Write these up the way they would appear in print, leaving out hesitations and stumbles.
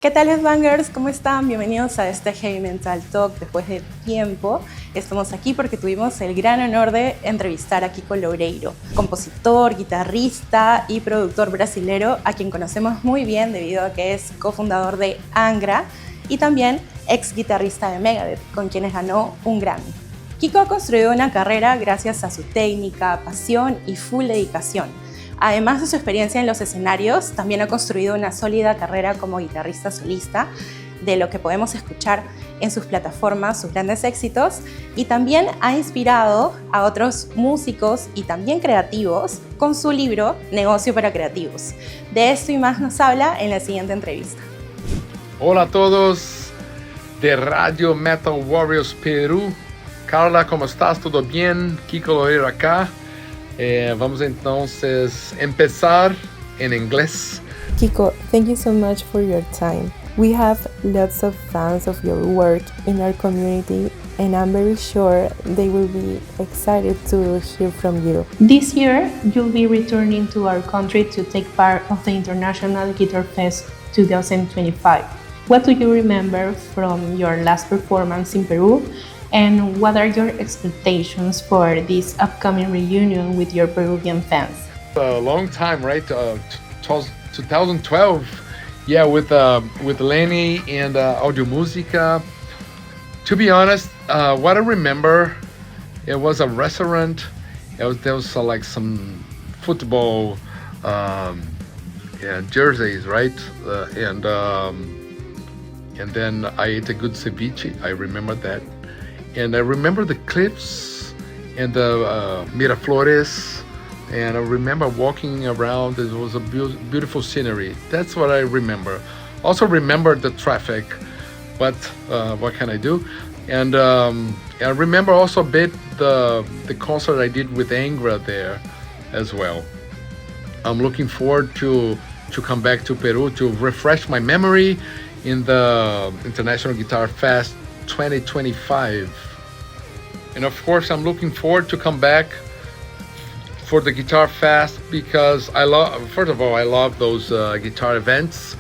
¿Qué tal, Headbangers? ¿Cómo están? Bienvenidos a este Heavy Mental Talk. Después de tiempo, estamos aquí porque tuvimos el gran honor de entrevistar a Kiko Loureiro, compositor, guitarrista y productor brasilero, a quien conocemos muy bien debido a que es cofundador de Angra y también exguitarrista de Megadeth, con quienes ganó un Grammy. Kiko ha construido una carrera gracias a su técnica, pasión y full dedicación. Además de su experiencia en los escenarios, también ha construido una sólida carrera como guitarrista solista, de lo que podemos escuchar en sus plataformas, sus grandes éxitos, y también ha inspirado a otros músicos y también creativos con su libro Negocio para Creativos. De esto y más nos habla en la siguiente entrevista. Hola a todos de Radio Metal Warriors Perú. Carla, ¿cómo estás? ¿Todo bien? Kiko Loureiro acá. Vamos entonces empezar en inglés. Kiko, thank you so much for your time. We have lots of fans of your work in our community, and I'm very sure they will be excited to hear from you. This year, you'll be returning to our country to take part of the International GuitarFest 2025. What do you remember from your last performance in Peru? And what are your expectations for this upcoming reunion with your Peruvian fans? A long time, right? 2012, yeah, with Lenny and Audio Música. To be honest, what I remember, it was a restaurant. There was like some football, jerseys, right? And then I ate a good ceviche. I remember that. And I remember the cliffs and the Miraflores, and I remember walking around. It was a beautiful scenery. That's what I remember. Also remember the traffic, but what can I do? And I remember also a bit the concert I did with Angra there as well. I'm looking forward to come back to Peru to refresh my memory in the International GuitarFest 2025. And of course, I'm looking forward to come back for the Guitar Fest because I love those guitar events,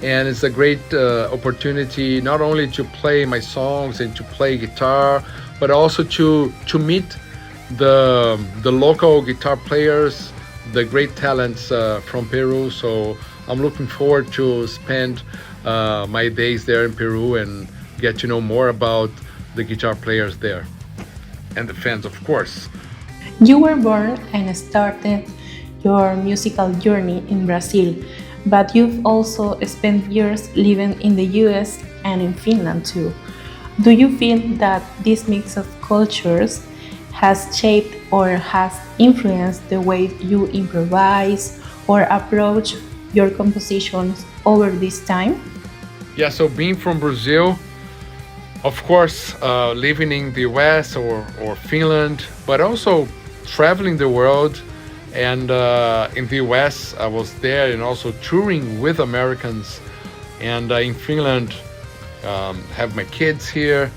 and it's a great opportunity not only to play my songs and to play guitar, but also to meet the local guitar players, the great talents from Peru. So I'm looking forward to spend my days there in Peru and get to know more about the guitar players there and the fans, of course. You were born and started your musical journey in Brazil, but you've also spent years living in the US and in Finland too. Do you feel that this mix of cultures has shaped or has influenced the way you improvise or approach your compositions over this time? Yeah, so being from Brazil, of course, living in the US or Finland, but also traveling the world. And in the US, I was there and also touring with Americans. And in Finland, have my kids here.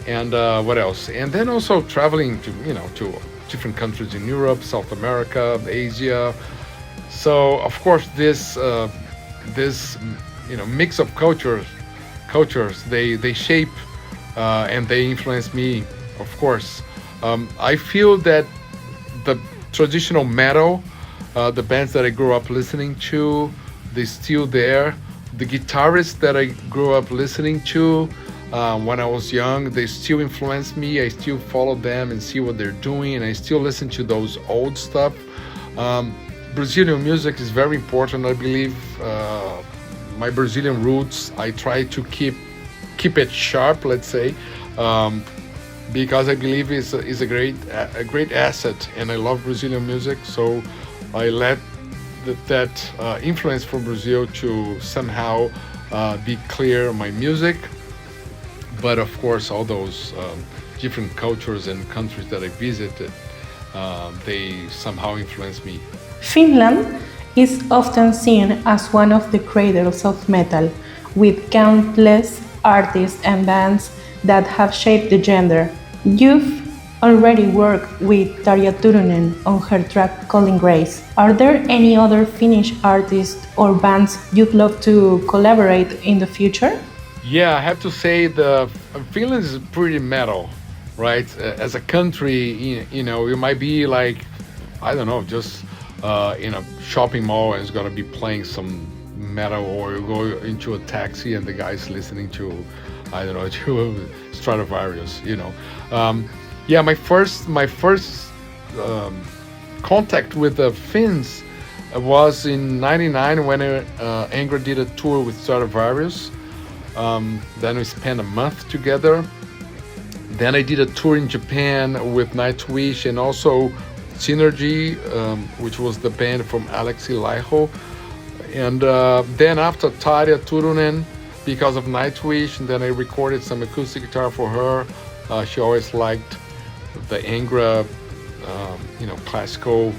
And what else? And then also traveling to different countries in Europe, South America, Asia. So of course, this mix of cultures, they shape. And they influence me, of course. I feel that the traditional metal, the bands that I grew up listening to, they're still there. The guitarists that I grew up listening to when I was young, they still influence me. I still follow them and see what they're doing, and I still listen to those old stuff. Brazilian music is very important, I believe. My Brazilian roots, I try to keep it sharp, let's say, because I believe it's a great asset, and I love Brazilian music. So I let that influence from Brazil to somehow be clear my music. But of course, all those different cultures and countries that I visited, they somehow influence me. Finland is often seen as one of the cradles of metal, with countless artists and bands that have shaped the genre. You've already worked with Tarja Turunen on her track Calling Grace. Are there any other Finnish artists or bands you'd love to collaborate in the future? Yeah, I have to say the Finland is pretty metal, right? As a country, you might be like, I don't know, just in a shopping mall and it's gonna be playing some metal, or you go into a taxi and the guy's listening to, I don't know, to Stratovarius, Yeah, my first contact with the Finns was in '99 when Angra did a tour with Stratovarius. Then we spent a month together. Then I did a tour in Japan with Nightwish and also Synergy, which was the band from Alexi Laiho. And then after Tarja Turunen, because of Nightwish, and then I recorded some acoustic guitar for her. She always liked the Angra, classical,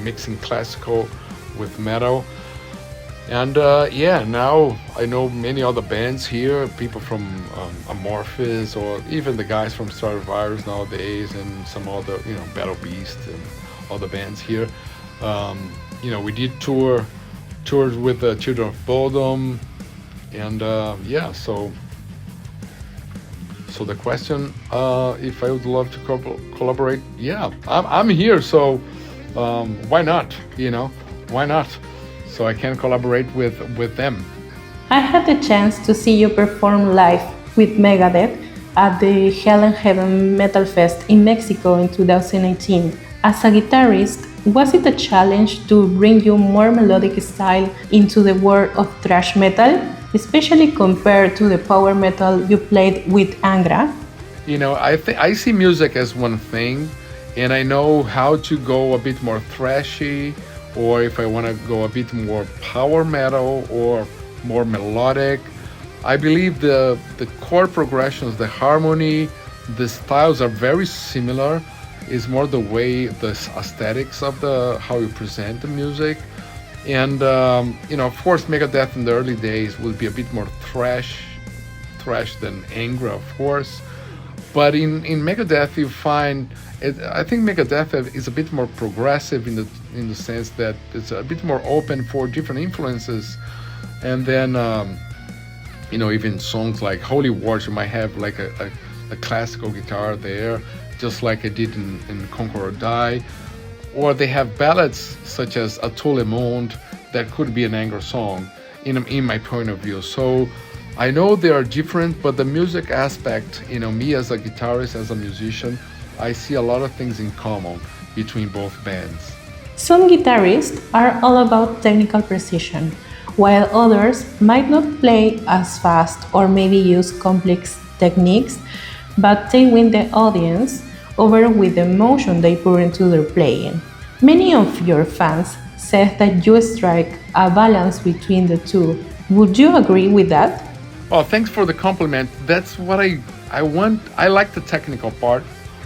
mixing classical with metal. And now I know many other bands here, people from Amorphis, or even the guys from Stratovarius nowadays, and some other, Battle Beast and other bands here. We did tours with the Children of Bodom, and so the question, if I would love to collaborate, I'm here, so why not? Why not? So I can collaborate with them. I had the chance to see you perform live with Megadeth at the Hell and Heaven Metal Fest in Mexico in 2018. As a guitarist, was it a challenge to bring your more melodic style into the world of thrash metal, especially compared to the power metal you played with Angra? I see music as one thing, and I know how to go a bit more thrashy, or if I want to go a bit more power metal or more melodic. I believe the chord progressions, the harmony, the styles are very similar. It's more the way, the aesthetics of how you present the music. And of course, Megadeth in the early days will be a bit more thrash than Angra, of course. But in Megadeth, you find I think Megadeth is a bit more progressive in the sense that it's a bit more open for different influences. And then even songs like Holy Wars, you might have like a classical guitar there, just like I did in Conquer or Die. Or they have ballads such as A Tout le Monde that could be an Angra song in my point of view. So I know they are different, but the music aspect, me as a guitarist, as a musician, I see a lot of things in common between both bands. Some guitarists are all about technical precision, while others might not play as fast or maybe use complex techniques, but they win the audience over with the emotion they pour into their playing. Many of your fans say that you strike a balance between the two. Would you agree with that? Oh, thanks for the compliment. That's what I want. I like the technical part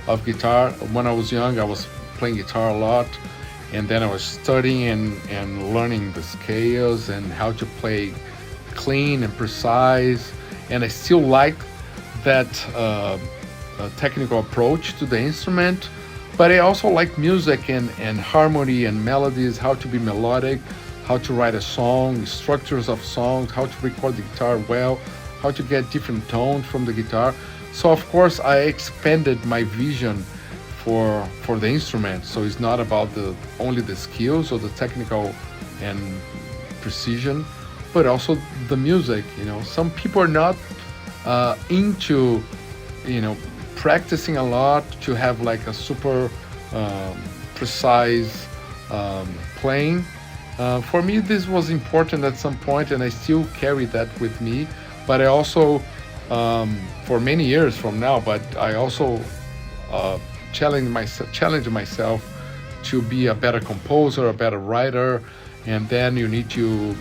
of guitar. When I was young, I was playing guitar a lot, and then I was studying and learning the scales and how to play clean and precise, and I still like that technical approach to the instrument. But I also like music and harmony and melodies, how to be melodic, how to write a song, structures of songs, how to record the guitar well, how to get different tones from the guitar. So of course I expanded my vision for the instrument. So it's not about only the skills or the technical and precision, but also the music. Some people are not into practicing a lot to have like a super precise playing. For me, this was important at some point, and I still carry that with me. But I also, for many years from now, but I also challenge myself to be a better composer, a better writer, and then you need to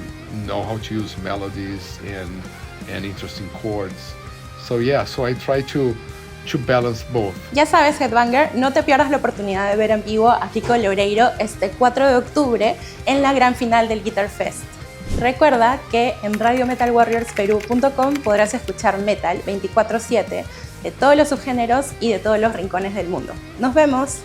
know how to use melodies and interesting chords. So I try to balance both. Ya sabes, Headbanger, no te pierdas la oportunidad de ver en vivo a Kiko Loureiro este 4 de octubre en la gran final del GuitarFest. Recuerda que en radiometalwarriorsperú.com podrás escuchar metal 24/7 de todos los subgéneros y de todos los rincones del mundo. ¡Nos vemos!